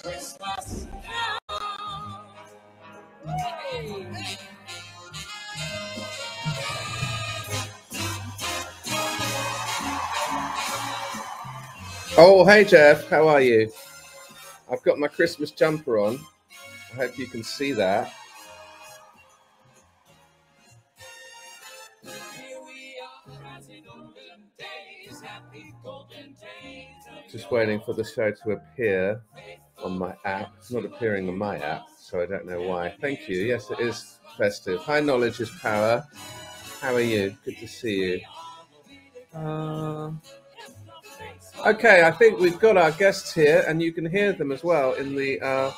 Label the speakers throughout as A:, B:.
A: Christmas now. Hey.
B: Oh, hey Jeff, how are you? I've got my Christmas jumper on. I hope you can see that. Just waiting for the show to appear on my app. It's not appearing on my app, so I don't know why. Thank you. Yes, it is festive. High knowledge is power. How are you? Good to see you. Okay, I think we've got our guests here, and you can hear them as well in the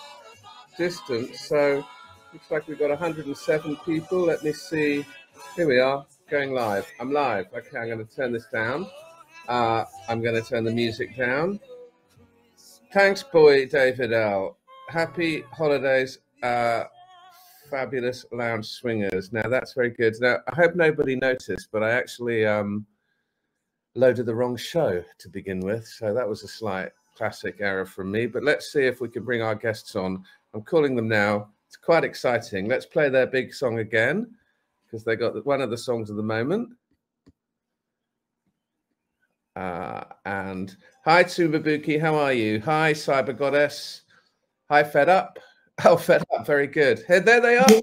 B: distance. So looks like we've got 107 people. Let me see. Here we are, going live. I'm live. Okay, I'm going to turn this down. I'm going to turn the music down. Thanks, boy, David L. Happy holidays, Fabulous Lounge Swingers. Now, that's very good. Now, I hope nobody noticed, but I actually loaded the wrong show to begin with. So that was a slight classic error from me. But let's see if we can bring our guests on. I'm calling them now. It's quite exciting. Let's play their big song again, because they got one of the songs of the moment. And hi to Mabuki, how are you? Hi, Cyber Goddess. Hi, Fed Up. Oh, Fed Up, very good. Hey, there they are. These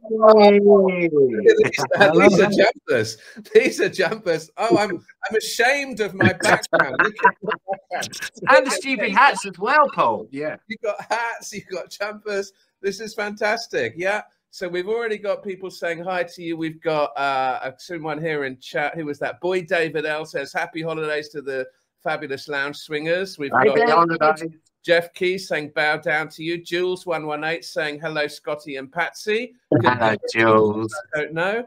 B: are jumpers. These are jumpers. Oh, I'm ashamed of my background. Look at my background.
C: And the stupid hats as well, Paul.
B: Yeah. You've got hats, you've got jumpers. This is fantastic. Yeah. So we've already got people saying hi to you. We've got someone here in chat. Who was that? Boy David L says happy holidays to the Fabulous Lounge Swingers. We've got Jeff Key saying bow down to you. Jules 118 saying hello, Scotty and Patsy.
C: Hello, Jules.
B: I don't know.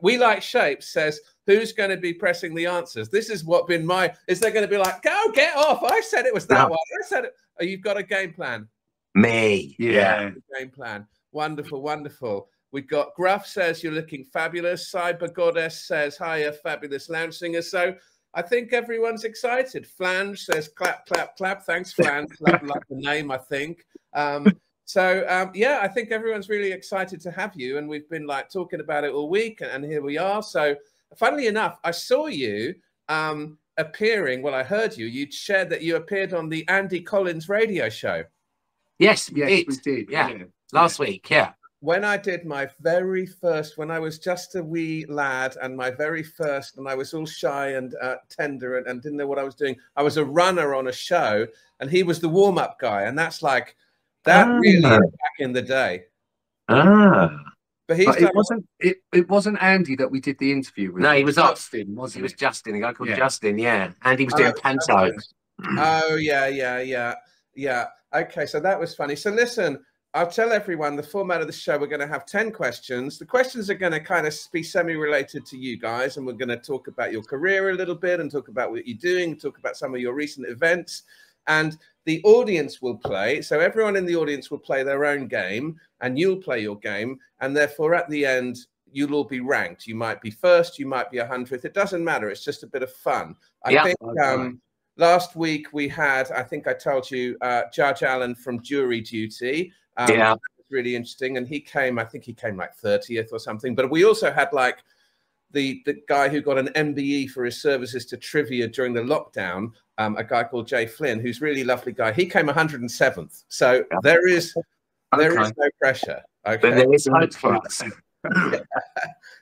B: We like shapes says who's going to be pressing the answers. This is what been my. Is there going to be like go get off? I said it was that one. I said it. Oh, you've got a game plan.
C: Me. Yeah.
B: Game plan. Wonderful, wonderful. We've got Gruff says you're looking fabulous. Cyber Goddess says hiya, Fabulous Lounge Singers. So I think everyone's excited. Flange says clap, clap, clap. Thanks, Flange. Like the name, I think. Yeah, I think everyone's really excited to have you. And we've been like talking about it all week, and here we are. So funnily enough, I saw you appearing. Well, I heard you. You shared that you appeared on the Andy Collins radio show.
C: Yes, we did. Yeah. Last week, yeah.
B: When I did my very first, when I was just a wee lad and my very first, and I was all shy and tender and didn't know what I was doing. I was a runner on a show and he was the warm-up guy. And that's like, that really back in the day. But
D: it wasn't Andy that we did the interview with.
C: No, he was
D: Justin, wasn't
C: it? It was Justin, a guy called Justin, yeah. And he was doing panto.
B: Oh, yeah. Okay, so that was funny. So listen, I'll tell everyone the format of the show. We're going to have 10 questions. The questions are going to kind of be semi-related to you guys, and we're going to talk about your career a little bit and talk about what you're doing, talk about some of your recent events. And the audience will play. So everyone in the audience will play their own game, and you'll play your game. And therefore, at the end, you'll all be ranked. You might be first, you might be 100th. It doesn't matter. It's just a bit of fun. I think last week we had, I think I told you, Judge Allen from Jury Duty. It was really interesting. And he came, I think he came like 30th or something. But we also had like the guy who got an MBE for his services to trivia during the lockdown, a guy called Jay Flynn, who's a really lovely guy. He came 107th. So there is no pressure. Okay.
C: But there is hope for us.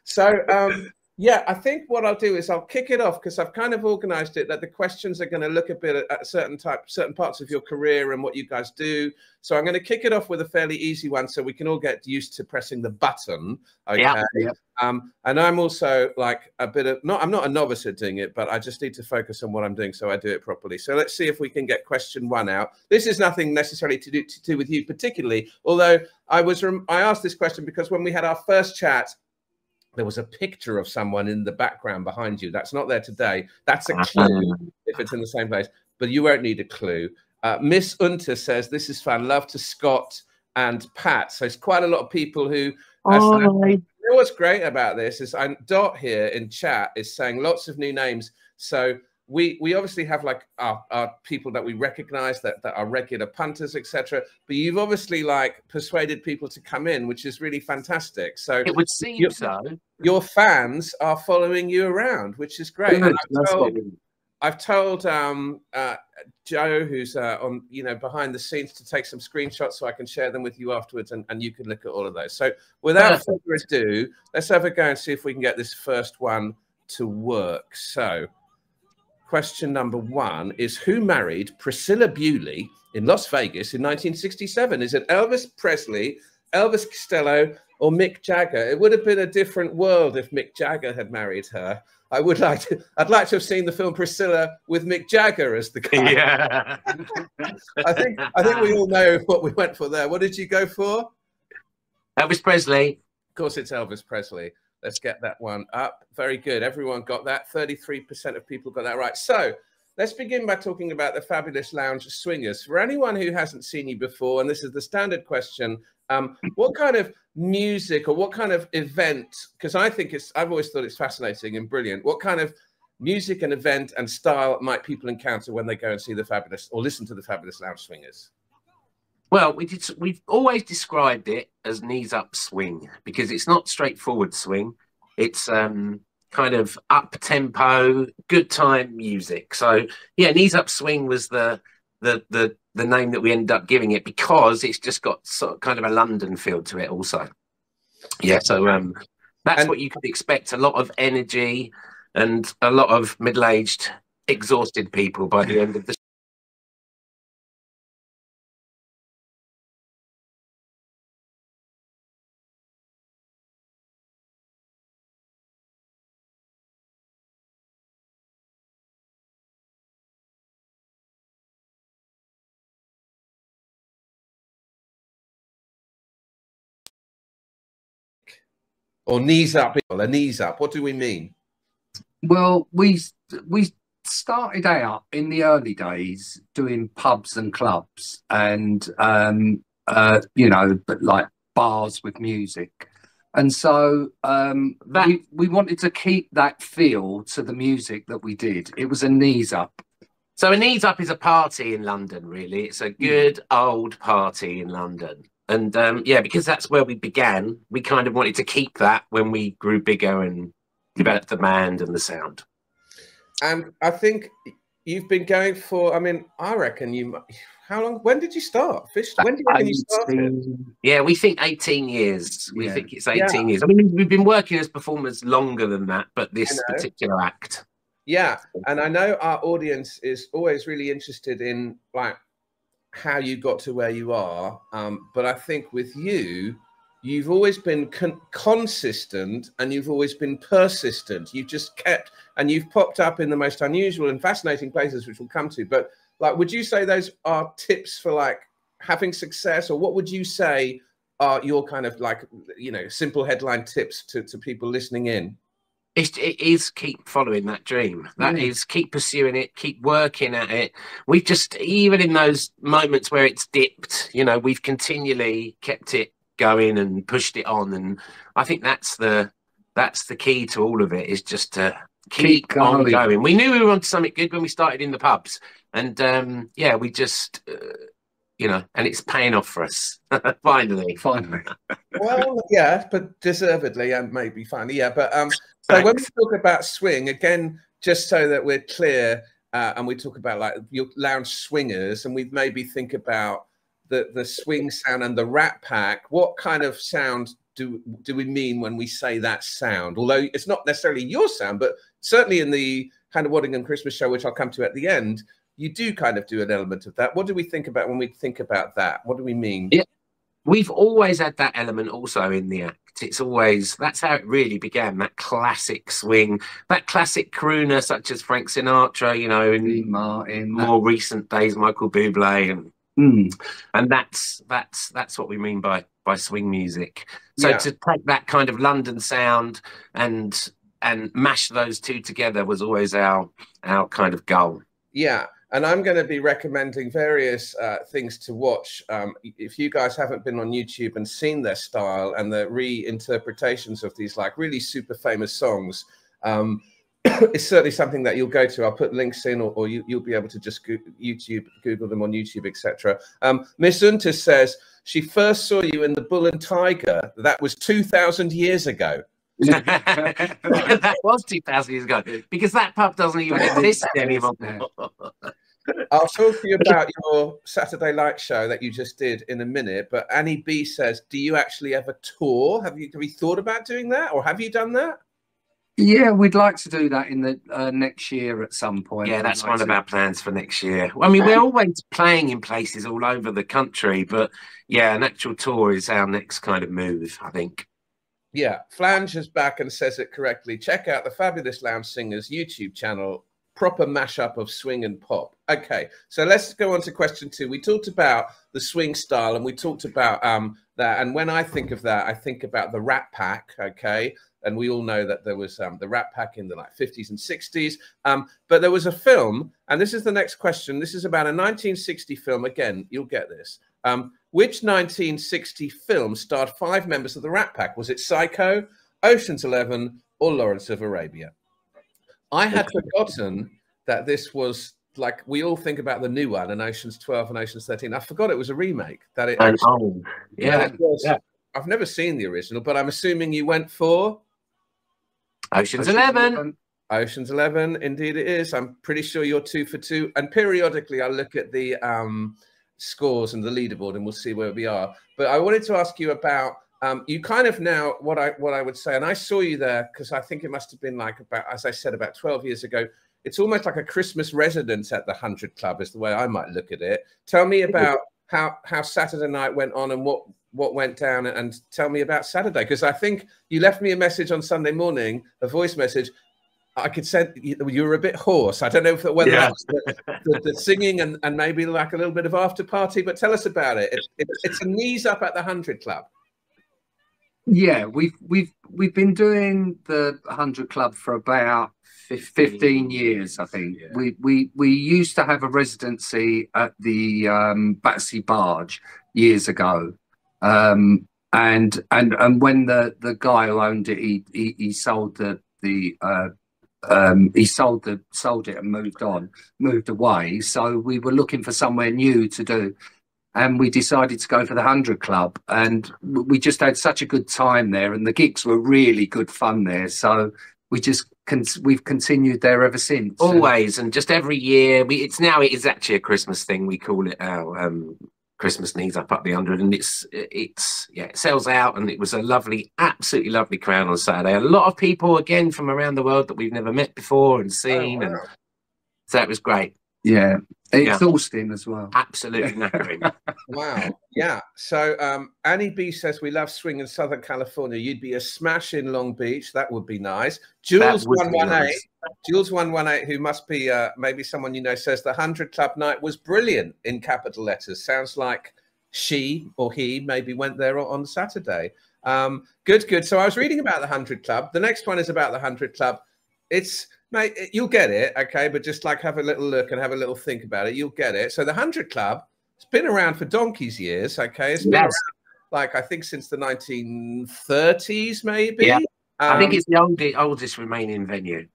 B: So, yeah, I think what I'll do is I'll kick it off because I've kind of organized it that the questions are going to look a bit at certain parts of your career and what you guys do. So I'm going to kick it off with a fairly easy one so we can all get used to pressing the button. Okay.
C: Yeah.
B: And I'm also like I'm not a novice at doing it, but I just need to focus on what I'm doing so I do it properly. So let's see if we can get question one out. This is nothing necessarily to do with you particularly, although I asked this question because when we had our first chat, there was a picture of someone in the background behind you. That's not there today. That's a clue if it's in the same place, but you won't need a clue. Miss Unter says, this is fun. Love to Scott and Pat. So it's quite a lot of people who... What's great about this is Dot here in chat is saying lots of new names. So we obviously have like our people that we recognize that are regular punters, etc. But you've obviously like persuaded people to come in, which is really fantastic. So
C: it would seem so.
B: Your fans are following you around, which is great. And I've told Joe, who's on behind the scenes, to take some screenshots so I can share them with you afterwards, and you can look at all of those. So without further ado, let's have a go and see if we can get this first one to work. So question number 1 is, who married Priscilla Bewley in Las Vegas in 1967? Is it Elvis Presley, Elvis Costello, or Mick Jagger? It would have been a different world if Mick Jagger had married her. I'd like to have seen the film Priscilla with Mick Jagger as the guy.
C: Yeah.
B: I think we all know what we went for there. What did you go for?
C: Elvis Presley.
B: Of course, it's Elvis Presley. Let's get that one up. Very good. Everyone got that. 33% of people got that right. So let's begin by talking about the Fabulous Lounge Swingers. For anyone who hasn't seen you before, and this is the standard question, what kind of music or what kind of event, because I've always thought it's fascinating and brilliant, what kind of music and event and style might people encounter when they go and see the Fabulous or listen to the Fabulous Lounge Swingers?
C: Well, we've always described it as knees up swing, because it's not straightforward swing. It's kind of up tempo, good time music. So yeah, knees up swing was the name that we ended up giving it, because it's just got sort of kind of a London feel to it also. Yeah, so that's what you could expect. A lot of energy and a lot of middle-aged, exhausted people by the end of the
B: Or knees up, or knees up. What do we mean?
D: Well, we started out in the early days doing pubs and clubs, and like bars with music, and so we wanted to keep that feel to the music that we did. It was a knees up.
C: So a knees up is a party in London, really. It's a good old party in London. And yeah, because that's where we began, we kind of wanted to keep that when we grew bigger and developed the band and the sound.
B: And I think you've been going for, I reckon how long, when did you start? When did you reckon you started?
C: Yeah, we think 18 years. We think it's 18 years. I mean, we've been working as performers longer than that, but this particular act.
B: Yeah, and I know our audience is always really interested in like how you got to where you are, but I think with you, you've always been consistent, and you've always been persistent. You've just kept, and you've popped up in the most unusual and fascinating places, which we'll come to. But like, would you say those are tips for like having success, or what would you say are your kind of like, simple headline tips to people listening in?
C: It is keep following that dream. That is keep pursuing it, keep working at it. We've just, even in those moments where it's dipped, we've continually kept it going and pushed it on. And I think that's the key to all of it, is just to keep on going. We knew we were onto something good when we started in the pubs, and yeah, we just and it's paying off for us. finally.
B: Well, yeah, but deservedly, and maybe finally, yeah. But so when we talk about swing, again, just so that we're clear, and we talk about like your lounge swingers, and we maybe think about the swing sound and the Rat Pack. What kind of sound do we mean when we say that sound? Although it's not necessarily your sound, but certainly in the kind of Waddingham Christmas show, which I'll come to at the end, you do kind of do an element of that. What do we think about when we think about that? What do we mean?
C: Yeah, we've always had that element also in the act. It's always, that's how it really began, that classic swing, that classic crooner such as Frank Sinatra, in
D: Martin,
C: more recent days, Michael Bublé, and that's what we mean by swing music. So to take that kind of London sound and mash those two together was always our kind of goal.
B: Yeah. And I'm going to be recommending various things to watch. If you guys haven't been on YouTube and seen their style and the reinterpretations of these like really super famous songs, it's certainly something that you'll go to. I'll put links in, or you'll be able to just Google them on YouTube, etc. Miss Untis says she first saw you in The Bull and Tiger. That was 2,000 years ago.
C: That was 2,000 years ago, because that pub doesn't even exist anymore.
B: I'll talk to you about your Saturday Light show that you just did in a minute. But Annie B says, do you actually ever tour? Have you thought about doing that, or have you done that?
D: Yeah, we'd like to do that in the next year at some point.
C: Yeah, that's one of our plans for next year. I mean, we're always playing in places all over the country, but yeah, an actual tour is our next kind of move, I think.
B: Yeah, Flange is back and says it correctly. Check out the Fabulous Lounge Singers YouTube channel. Proper mashup of swing and pop. Okay, so let's go on to question 2. We talked about the swing style, and we talked about that. And when I think of that, I think about the Rat Pack. Okay, and we all know that there was the Rat Pack in the 50s and 60s. But there was a film, and this is the next question. This is about a 1960 film. Again, you'll get this. Which 1960 film starred 5 members of the Rat Pack? Was it Psycho, Ocean's 11, or Lawrence of Arabia? I had forgotten that this was, like, we all think about the new one, and Ocean's 12 and Ocean's 13. I forgot it was a remake. That it actually,
C: yeah.
B: I've never seen the original, but I'm assuming you went for
C: Ocean's 11.
B: Ocean's 11, indeed it is. I'm pretty sure you're 2 for 2. And periodically I look at the scores and the leaderboard, and we'll see where we are. But I wanted to ask you about you kind of now, what I would say, and I saw you there because I think it must have been like about, as I said, about 12 years ago. It's almost like a Christmas residence at the 100 Club is the way I might look at it. Tell me about how Saturday night went on and what went down, and tell me about Saturday, because I think you left me a message on Sunday morning, a voice message. I could say you were a bit hoarse. I don't know whether that's the singing and maybe like a little bit of after party, but tell us about it. It's a knees up at the 100 Club.
D: Yeah, we've been doing the 100 Club for about 15 years, I think. Yeah. We used to have a residency at the Battersea Barge years ago, and when the guy who owned it, he sold sold it and moved away. So we were looking for somewhere new to do. And we decided to go for the 100 Club, and we just had such a good time there, and the gigs were really good fun there. So we've continued there ever since.
C: Always, and just every year. It is actually a Christmas thing. We call it our Christmas knees up the 100, and it sells out, and it was a lovely, absolutely lovely crowd on Saturday. A lot of people again from around the world that we've never met before and seen, and so it was great.
D: Yeah. Exhausting as well.
C: Absolutely knackering.
B: Wow. Yeah. So Annie B says, we love swing in Southern California. You'd be a smash in Long Beach. That would be nice. Jules 118, Jules 118, who must be maybe someone you know, says the 100 Club night was brilliant in capital letters. Sounds like she or he maybe went there on Saturday. Good. So I was reading about the 100 Club. The next one is about the 100 Club. Mate, you'll get it, okay? But just like have a little look and have a little think about it. You'll get it. So the 100 Club, it's been around for donkey's years, okay? It's been around, like, I think since the 1930s, maybe.
C: Yeah. I think it's the oldest remaining venue.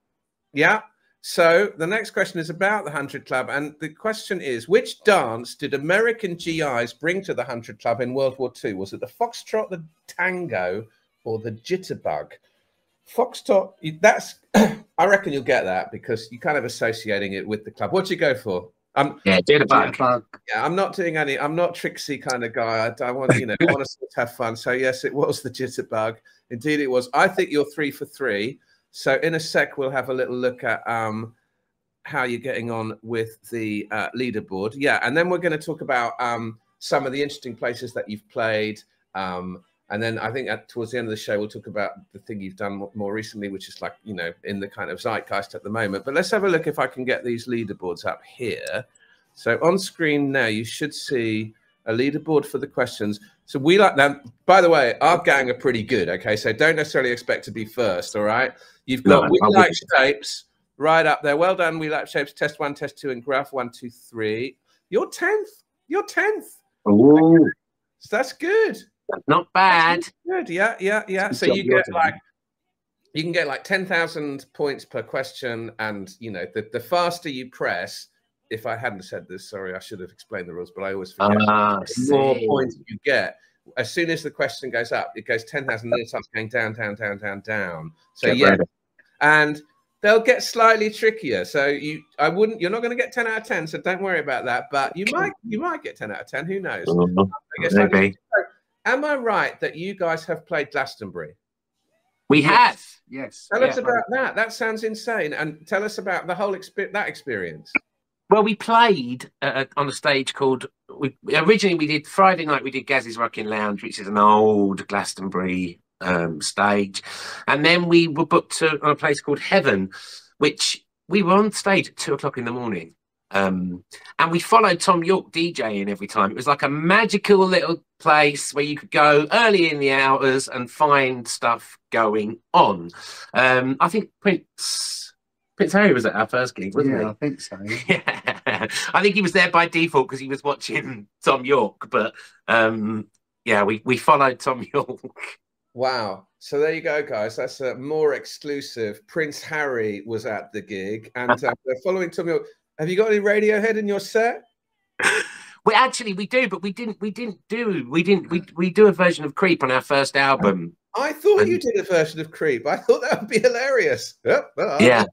B: Yeah. So the next question is about the 100 Club. And the question is, which dance did American GIs bring to the 100 Club in World War II? Was it the foxtrot, the tango, or the jitterbug? Foxtrot, that's, I reckon you'll get that because you're kind of associating it with the club. What'd you go for?
C: Jitterbug.
B: Yeah, I'm not tricksy kind of guy. I want, I want to have fun. So yes, it was the jitterbug. Indeed it was. I think you're 3 for 3. So in a sec, we'll have a little look at how you're getting on with the leaderboard. Yeah, and then we're going to talk about some of the interesting places that you've played. And then I think towards the end of the show, we'll talk about the thing you've done more recently, which is like, in the kind of zeitgeist at the moment. But let's have a look if I can get these leaderboards up here. So on screen now, you should see a leaderboard for the questions. So now, by the way, our gang are pretty good, okay? So don't necessarily expect to be first, all right? You've got We Like Shapes right up there. Well done, We Like Shapes, test 1, test 2, and graph 1, 2, 3. You're 10th. You're 10th.
C: Oh,
B: so that's good.
C: Not bad.
B: Good. Yeah. So you get like you can get like 10,000 points per question, and you know, the faster you press. If I hadn't said this, sorry, I should have explained the rules, but I always forget. The more points you get, as soon as the question goes up, it goes 10,000, then it starts going down, down, down, down, down. So yeah, and they'll get slightly trickier. So you're not going to get 10 out of 10, so don't worry about that. But you might get 10 out of 10. Who knows? I guess maybe. Am I right that you guys have played Glastonbury?
C: We have.
D: Yes.
B: Tell us about that. That sounds insane. And tell us about the whole experience.
C: Well, we played on a stage called. Originally, we did Friday night. We did Gaz's Rockin' Lounge, which is an old Glastonbury stage, and then we were booked on a place called Heaven, which we were on stage at 2 o'clock in the morning, and we followed Tom York DJing every time. It was like a magical little place where you could go early in the hours and find stuff going on. I think Prince Harry was at our first gig, wasn't he?
D: I think so.
C: Yeah. I think he was there by default because he was watching Tom York. But yeah, we followed Tom York.
B: Wow. So there you go, guys. That's a more exclusive. Prince Harry was at the gig, and they're following Tom York. Have you got any Radiohead in your set?
C: We do, but we do a version of Creep on our first album.
B: I thought you did a version of Creep. I thought that would be hilarious.
C: Yeah.
B: That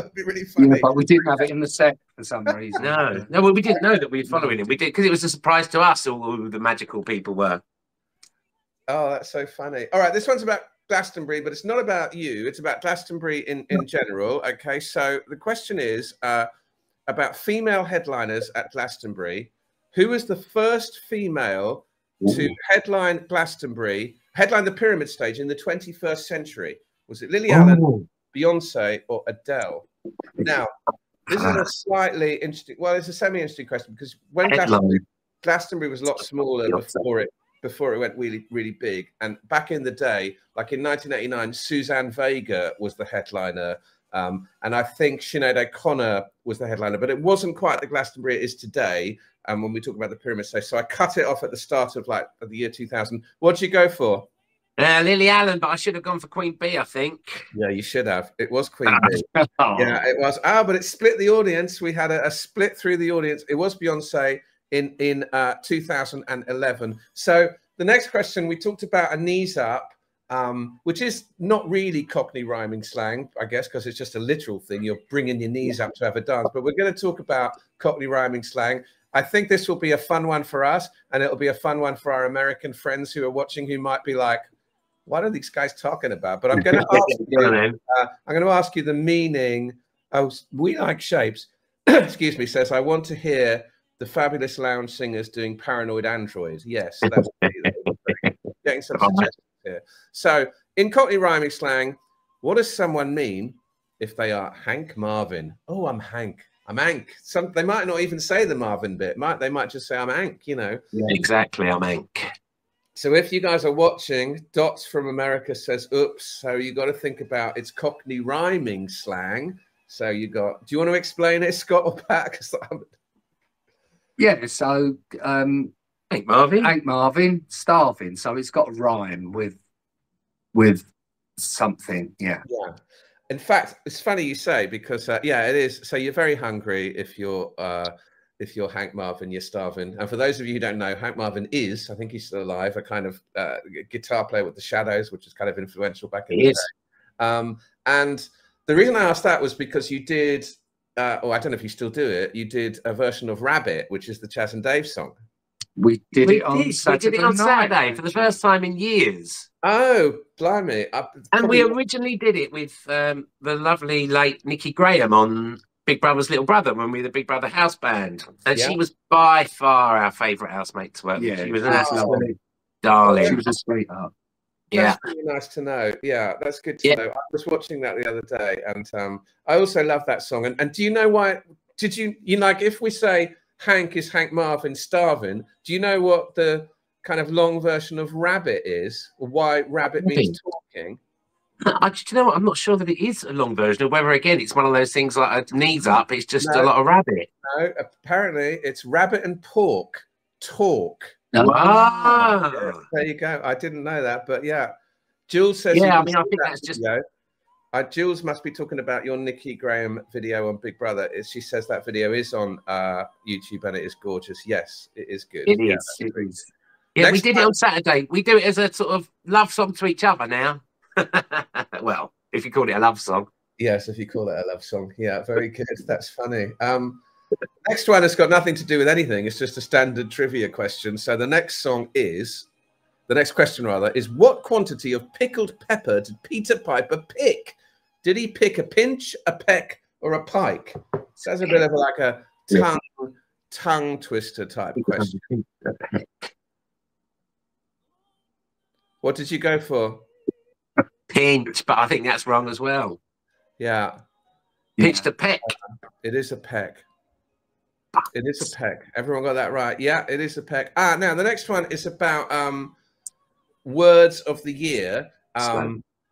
B: would be really funny.
D: Yeah, but we didn't have it in the set for some reason.
C: No, well, we didn't know that we were following it. We did because it was a surprise to us who the magical people were.
B: Oh, that's so funny. All right, this one's about Glastonbury, but it's not about you. It's about Glastonbury in general. Okay, so the question is about female headliners at Glastonbury. Who was the first female to headline Glastonbury, headline the Pyramid Stage in the 21st century? Was it Lily Allen, Beyonce, or Adele? Now, this is a slightly interesting, well, it's a semi-interesting question because when Glastonbury was a lot smaller before it went really, really big. And back in the day, like in 1989, Suzanne Vega was the headliner. And I think Sinead O'Connor was the headliner, but it wasn't quite the Glastonbury it is today. And when we talk about the Pyramid Stage, so I cut it off at the start of the year 2000. What'd you go for?
C: Lily Allen, but I should have gone for Queen Bee, I think.
B: Yeah, you should have. It was Queen Bee. Yeah, it was. But it split the audience. We had a split through the audience. It was Beyonce in 2011. So the next question, we talked about a knees up, which is not really Cockney rhyming slang, I guess, because it's just a literal thing. You're bringing your knees up to have a dance. But we're going to talk about Cockney rhyming slang. I think this will be a fun one for us, and it'll be a fun one for our American friends who are watching, who might be like, what are these guys talking about? But I'm going to ask you, I'm going to ask you the meaning. Oh, We Like Shapes, excuse me, says, I want to hear the Fabulous Lounge Singers doing Paranoid Android. Yes, that's getting some suggestions here. So in Cockney rhyming slang, what does someone mean if they are Hank Marvin? Oh, I'm Hank. I'm Hank. They might not even say the Marvin bit. They might just say I'm Hank, you know.
C: Yeah. Exactly, I'm Hank.
B: So if you guys are watching, Dots from America says, oops. So you got to think about it's Cockney rhyming slang. So do you want to explain it, Scott or Pat?
D: Yeah, so
C: Hank
D: Marvin, starving. So it's got a rhyme with something. Yeah.
B: Yeah. In fact, it's funny you say, because yeah, it is. So you're very hungry if you're Hank Marvin, you're starving. And for those of you who don't know, Hank Marvin is, I think he's still alive, a kind of guitar player with the Shadows, which is kind of influential back in the day. And the reason I asked that was because you did, or I don't know if you still do it, you did a version of Rabbit, which is the Chaz and Dave song.
D: We did it on Saturday
C: for the first time in years.
B: Oh, blimey.
C: And we originally did it with the lovely late Nikki Graham on Big Brother's Little Brother when we were the Big Brother house band. And she was by far our favourite housemate to work with. She was an absolute darling.
D: She was a sweetheart.
B: That's really nice to know. Yeah, that's good to know. I was watching that the other day, and I also love that song. And do you know why? Did you like, if we say Hank is Hank Marvin starving, do you know what the kind of long version of Rabbit is, or why Rabbit means talking?
C: Do you know what? I'm not sure that it is a long version, or whether, again, it's one of those things like a knees up, it's just a lot of rabbit.
B: No, apparently it's Rabbit and Pork talk.
C: Ah.
B: Yeah, there you go. I didn't know that, but yeah. Jules says,
C: yeah, I mean, I think that's just.
B: Jules must be talking about your Nikki Graham video on Big Brother. She says that video is on YouTube and it is gorgeous. Yes, it is good.
C: It is. Yeah, we did it on Saturday. We do it as a sort of love song to each other now. Well, if you call it a love song.
B: Yes, if you call it a love song. Yeah, very good. That's funny. Next one has got nothing to do with anything. It's just a standard trivia question. So the next question is, what quantity of pickled pepper did Peter Piper pick? Did he pick a pinch, a peck, or a pike? So that's a bit of like a tongue twister type question. What did you go for?
C: Pinch, but I think that's wrong as well.
B: Yeah.
C: Pinch to peck.
B: It is a peck. It is a peck. Everyone got that right? Yeah, it is a peck. Now the next one is about words of the year.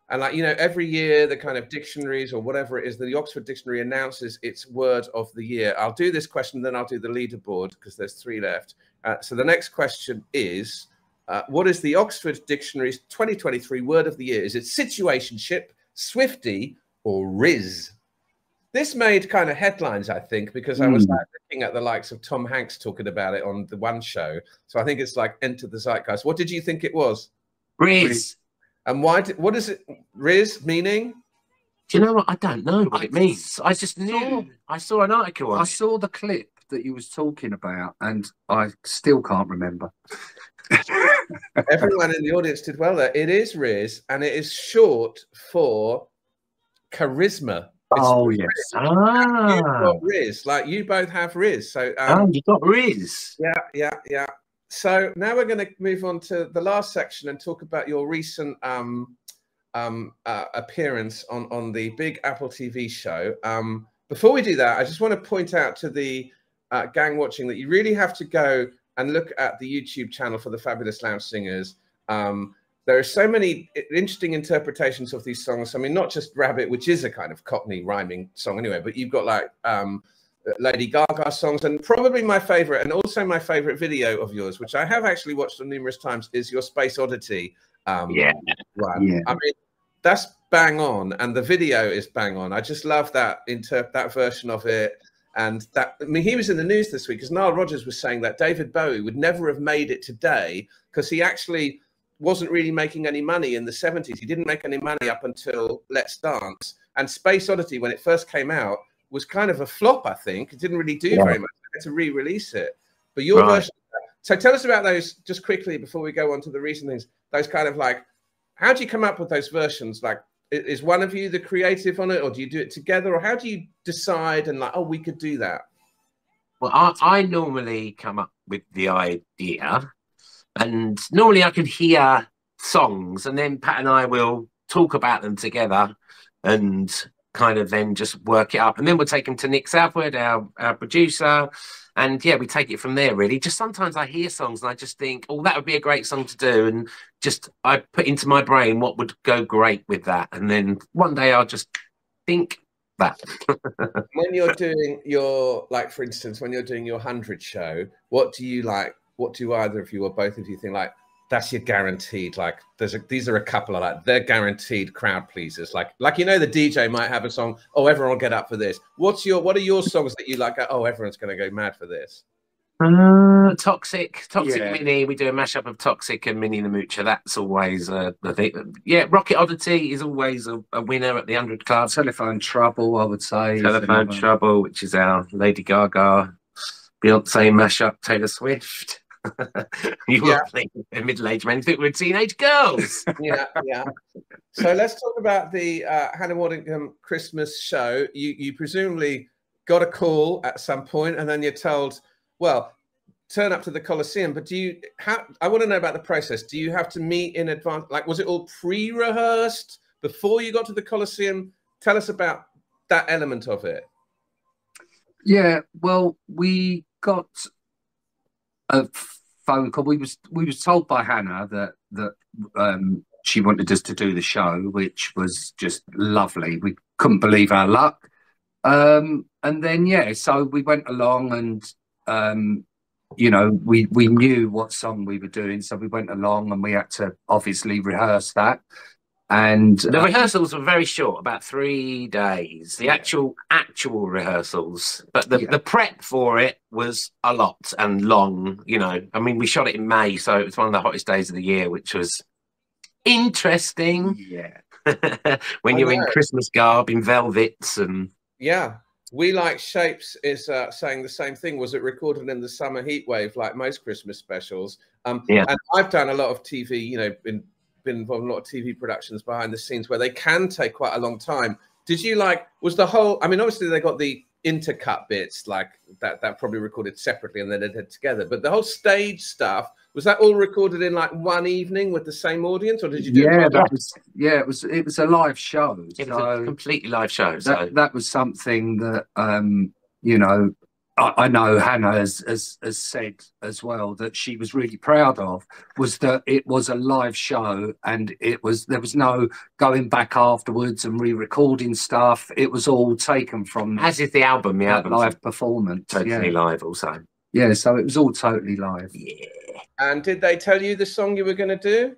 B: And like, you know, every year the kind of dictionaries or whatever it is, the Oxford Dictionary announces its word of the year. I'll do this question, then I'll do the leaderboard because there's 3 left. So the next question is, what is the Oxford Dictionary's 2023 word of the year? Is it situationship, swifty, or riz? This made kind of headlines, I think, because I was like looking at the likes of Tom Hanks talking about it on the One Show. So I think it's like entered the zeitgeist. What did you think it was?
C: Riz.
B: And what is it? Riz meaning?
C: Do you know what? I don't know what it means. I just knew. I saw an article on it.
D: I saw the clip that you was talking about, and I still can't remember.
B: Everyone in the audience did well there. It is Riz, and it is short for charisma.
D: Oh, yes.
B: You've got Riz. Like, you both have Riz. So
C: you got Riz.
B: Yeah. So now we're going to move on to the last section and talk about your recent appearance on the big Apple TV show. Before we do that, I just want to point out to the gang watching that you really have to go and look at the YouTube channel for the Fabulous Lounge Singers. There are so many interesting interpretations of these songs. I mean, not just Rabbit, which is a kind of Cockney rhyming song anyway, but you've got like Lady Gaga songs, and probably my favorite, and also my favorite video of yours, which I have actually watched on numerous times, is your Space Oddity one. Yeah. I mean, that's bang on, and the video is bang on. I just love that version of it. And that, I mean, he was in the news this week because Nile Rodgers was saying that David Bowie would never have made it today because he actually wasn't really making any money in the 70s. He didn't make any money up until Let's Dance. And Space Oddity, when it first came out, was kind of a flop, I think. It didn't really do very much. I had to re-release it. But your version, so tell us about those just quickly before we go on to the recent things. Those kind of like, how do you come up with those versions? Like, is one of you the creative on it, or do you do it together, or how do you decide and like, oh, we could do that?
C: Well, I normally come up with the idea, and normally I can hear songs, and then Pat and I will talk about them together and kind of then just work it up, and then we'll take them to Nick Southwood, our producer, and yeah, we take it from there really. Just sometimes I hear songs and I just think, oh, that would be a great song to do, and just I put into my brain what would go great with that, and then one day I'll just think that.
B: When you're doing your, like for instance, when you're doing your 100 show, what do you like? What do either of you or both of you think like that's your guaranteed, like these are a couple of like they're guaranteed crowd pleasers, like you know, the DJ might have a song, oh, everyone will get up for this. What are your songs that you like, oh, everyone's going to go mad for this?
C: Toxic Mini. We do a mashup of Toxic and Minnie the Moocher. That's always the thing. Yeah, Rocket Oddity is always a winner at the 100 Club.
D: Telephone Trouble, I would say.
C: Telephone Trouble, which is our Lady Gaga, Beyonce mashup, Taylor Swift. You were playing a middle-aged men think we're teenage girls.
B: Yeah. So let's talk about the Hannah Waddingham Christmas show. You presumably got a call at some point, and then you're told, well, turn up to the Coliseum. But I want to know about the process. Do you have to meet in advance? Like, was it all pre-rehearsed before you got to the Coliseum? Tell us about that element of it.
D: Yeah, well, we got a phone call. We was told by Hannah that she wanted us to do the show, which was just lovely. We couldn't believe our luck. And then so we went along, and you know, we knew what song we were doing, so we went along and we had to obviously rehearse that. And
C: the rehearsals were very short, about 3 days. The actual rehearsals, but the prep for it was a lot and long. You know, I mean, we shot it in May, so it was one of the hottest days of the year, which was interesting.
D: Yeah,
C: when you're in Christmas garb, in velvets, and
B: We Like Shapes is saying the same thing. Was it recorded in the summer heat wave like most Christmas specials? And I've done a lot of TV, you know, been involved in a lot of TV productions behind the scenes where they can take quite a long time. Did you was the whole, I mean, obviously they got the intercut bits like that probably recorded separately and then edited together, but the whole stage stuff, was that all recorded in like one evening with the same audience, or did you do
D: it was a live show.
C: It was a completely live show.
D: That was something that you know, I know Hannah has said as well that she was really proud of, was that it was a live show and there was no going back afterwards and re-recording stuff. It was all taken from,
C: as is the album
D: live performance,
C: totally live also.
D: Yeah, so it was all totally live.
C: Yeah.
B: And did they tell you the song you were going to do?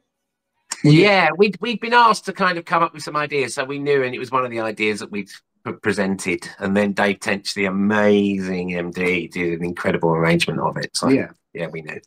C: Yeah, we'd been asked to kind of come up with some ideas, so we knew, and it was one of the ideas that we'd presented, and then Dave Tench, the amazing MD, did an incredible arrangement of it. So yeah, we knew.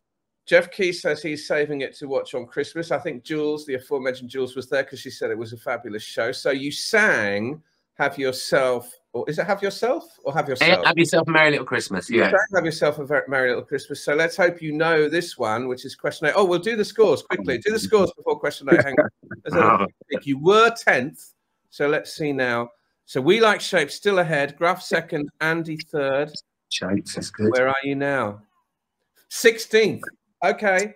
B: Jeff Key says he's saving it to watch on Christmas. I think Jules, the aforementioned Jules, was there because she said it was a fabulous show. So you sang Have Yourself, or is it Have Yourself or Have Yourself?
C: Have Yourself a Merry Little Christmas. Yeah.
B: Have Yourself a Merry Little Christmas. So let's hope you know this one, which is question 8. Oh, we'll do the scores quickly. Do the scores before question 8. Hang on. You were 10th. So let's see now. So We Like Shapes still ahead. Gruff second, Andy third.
D: Shapes is good.
B: Where are you now? 16th. Okay.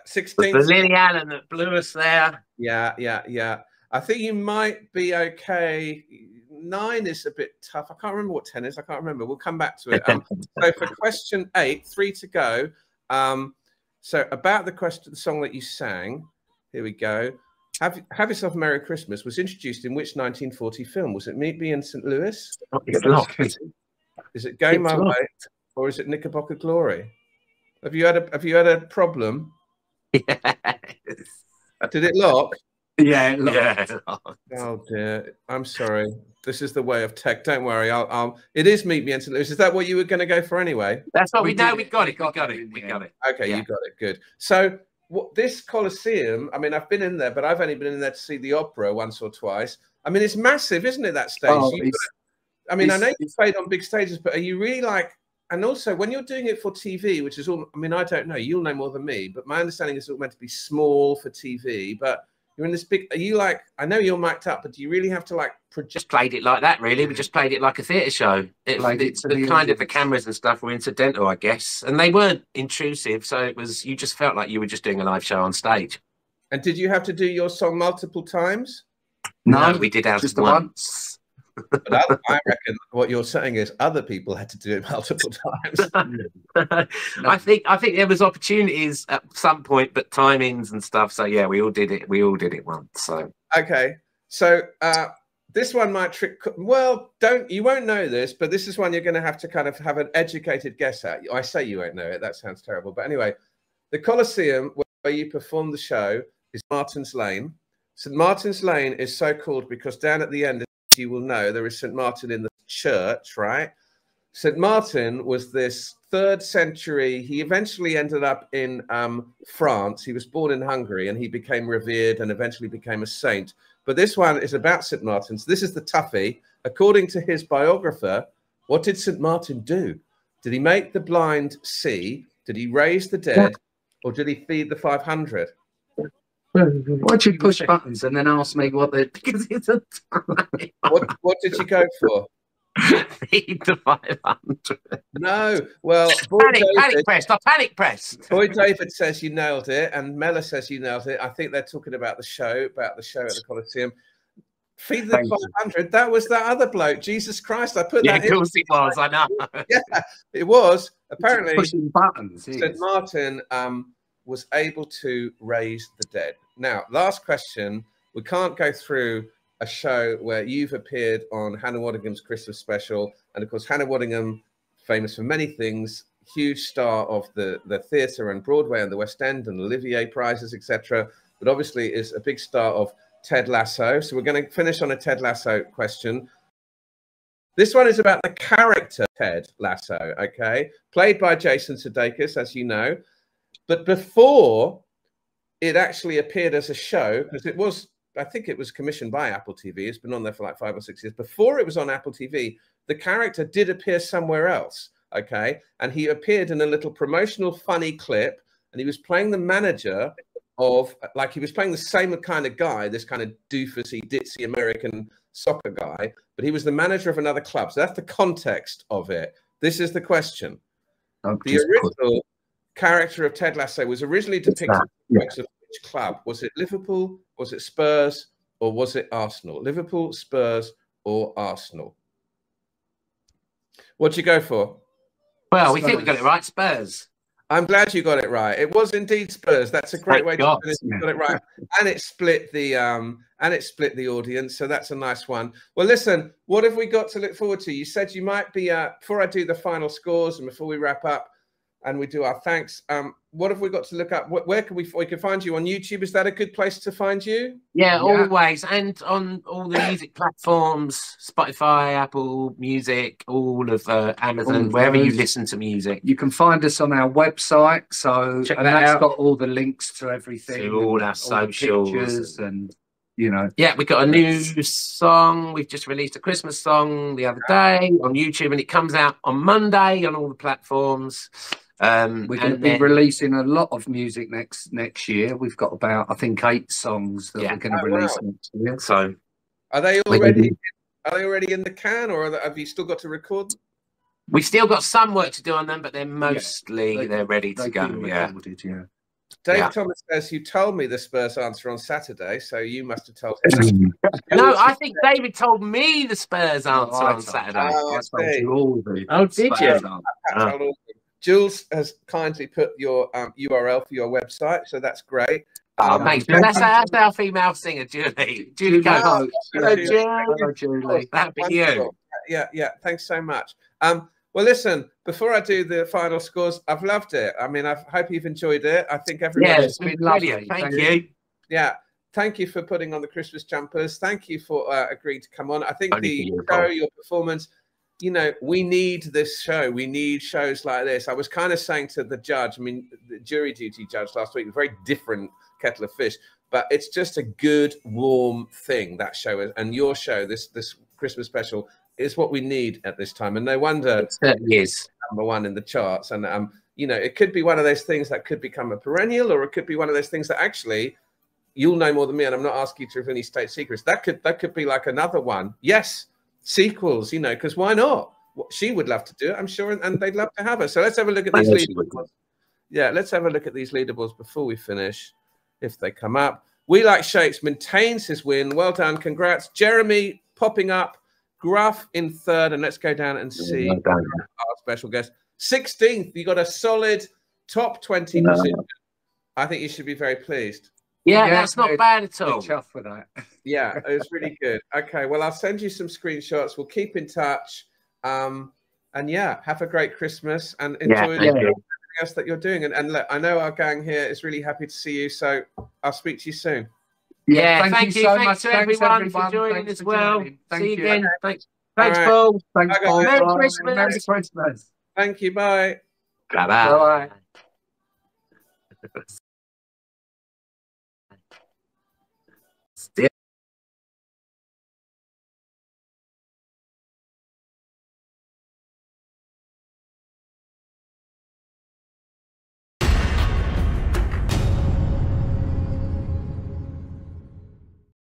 B: 16th.
C: The Lily Allen that blew us there.
B: Yeah. I think you might be okay. 9 is a bit tough. I can't remember what 10 is. I can't remember. We'll come back to it. So for question 8, 3 to go. So about the song that you sang. Here we go. Have Yourself a Merry Christmas was introduced in which 1940 film? Was it Meet Me in St. Louis? Is it Go My Way, or is it Knickerbocker Glory? Have you had a problem?
C: Yes.
B: Did it lock?
D: Yeah, it locked.
B: Oh dear. I'm sorry. This is the way of tech. Don't worry. It is Meet Me in St. Louis. Is that what you were going to go for anyway?
C: That's what we know. We got it.
B: Okay, you got it. Good. So this Coliseum, I mean, I've been in there, but I've only been in there to see the opera once or twice. I mean, it's massive, isn't it, that stage? I know you played on big stages, but are you really and also when you're doing it for TV, which is all, I mean, I don't know, you'll know more than me, but my understanding is it's all meant to be small for TV, but you're in this big, are you I know you're mic'd up, but do you really have to
C: just played it like that, really? We just played it like a theatre show. The cameras and stuff were incidental, I guess, and they weren't intrusive, so you just felt like you were just doing a live show on stage.
B: And did you have to do your song multiple times?
C: No, we did ours
D: just
C: once.
B: But I reckon what you're saying is other people had to do it multiple times.
C: I think there was opportunities at some point, but timings and stuff. So yeah, we all did it. We all did it once. So
B: okay, so this one might trick. Well, you won't know this, but this is one you're going to have to kind of have an educated guess at. I say you won't know it. That sounds terrible, but anyway, the Coliseum where you perform the show is Martin's Lane. St. Martin's Lane is so called because down at the end, you will know, there is St. Martin in the church, right? St. Martin was this 3rd century. He eventually ended up in France. He was born in Hungary and he became revered and eventually became a saint. But this one is about St. Martin. So this is the toughie. According to his biographer, what did St. Martin do? Did he make the blind see? Did he raise the dead? Or did he feed the 500?
D: Why'd you push buttons and then ask me what because it's a time.
B: What did you go for?
C: Feed the 500.
B: No. Well, panic pressed. Boy David says you nailed it, and Mella says you nailed it. I think they're talking about the show at the Coliseum. Feed the 500. That was that other bloke. Jesus Christ! I put that.
C: Yeah, of course it was. I know.
B: Yeah, it was. Apparently,
D: pushing buttons.
B: St. Martin was able to raise the dead. Now, last question. We can't go through a show where you've appeared on Hannah Waddingham's Christmas special. And of course, Hannah Waddingham, famous for many things, huge star of the theatre and Broadway and the West End and Olivier Prizes, etc. But obviously is a big star of Ted Lasso. So we're going to finish on a Ted Lasso question. This one is about the character Ted Lasso, okay? Played by Jason Sudeikis, as you know. But before it actually appeared as a show, because it was, I think it was commissioned by Apple TV. It's been on there for like 5 or 6 years. Before it was on Apple TV, the character did appear somewhere else, okay? And he appeared in a little promotional funny clip, and he was playing the manager of, like, he was playing the same kind of guy, this kind of doofusy, ditzy American soccer guy, but he was the manager of another club. So that's the context of it. This is the question. The original character of Ted Lasso was originally depicted of which club? Was it Liverpool, was it Spurs, or was it Arsenal? Liverpool, Spurs, or Arsenal? What'd you go for?
C: Well, we think we got it right, Spurs.
B: I'm glad you got it right. It was indeed Spurs. That's a great way to finish. You got it right, and it split the audience. So that's a nice one. Well, listen, what have we got to look forward to? You said you might be before I do the final scores and before we wrap up and we do our thanks. What have we got to look up? Where can we can find you on YouTube? Is that a good place to find you?
C: Yeah, always, and on all the music platforms, Spotify, Apple Music, all of Amazon, wherever you listen to music.
D: You can find us on our website. So that's got all the links to everything,
C: to all our socials,
D: and you know.
C: Yeah, we got a new song. We've just released a Christmas song the other day on YouTube, and it comes out on Monday on all the platforms.
D: We're going to be releasing a lot of music next year. We've got about, I think, 8 songs that we're going to release next year.
C: So,
B: are they already in the can, or have you still got to record them?
C: We've still got some work to do on them, but they're mostly they're ready to go.
B: Dave Thomas says, you told me the Spurs answer on Saturday, so you must have told him.
C: No, I think David told me the Spurs answer on Saturday.
B: Oh,
C: did you?
B: Jules has kindly put your URL for your website, so that's great.
C: Thanks. That's our female singer, Julie. Julie Coates. Hello, Julie. That'd be you.
B: Yeah. Thanks so much. Well, listen, before I do the final scores, I've loved it. I mean, I hope you've enjoyed it. I think everyone
C: it's been brilliant. Thank you.
B: Yeah. Thank you for putting on the Christmas jumpers. Thank you for agreeing to come on. I think the show, your performance, you know, we need this show. We need shows like this. I was kind of saying to the judge, I mean, the jury duty judge last week, a very different kettle of fish, but it's just a good, warm thing, that show. And your show, this Christmas special, is what we need at this time. And no wonder
C: it certainly is
B: #1 in the charts. And, you know, it could be one of those things that could become a perennial, or it could be one of those things that actually you'll know more than me. And I'm not asking you to reveal any state secrets. That could be like another one. Yes. Sequels, you know, because why not? She would love to do it, I'm sure, and they'd love to have her. So let's have a look at these leaderboards. Yeah, let's have a look at these leaderboards before we finish, if they come up. We Like Shapes maintains his win. Well done, congrats. Jeremy popping up, Gruff in 3rd, and let's go down and see our special guest. 16th, you got a solid top 20 position. I think you should be very pleased.
C: Yeah, that's not bad at all.
D: Chuffed with that.
B: Yeah, it was really good. Okay, well, I'll send you some screenshots. We'll keep in touch. And yeah, have a great Christmas and enjoy everything else that you're doing. And look, I know our gang here is really happy to see you. So I'll speak to you soon.
C: Yeah, thank you so much to everyone for joining as well. See you again. Thanks, Paul.
D: Thanks, Paul.
C: Merry Christmas.
D: Merry Christmas.
B: Thank you. Bye.
C: Bye-bye.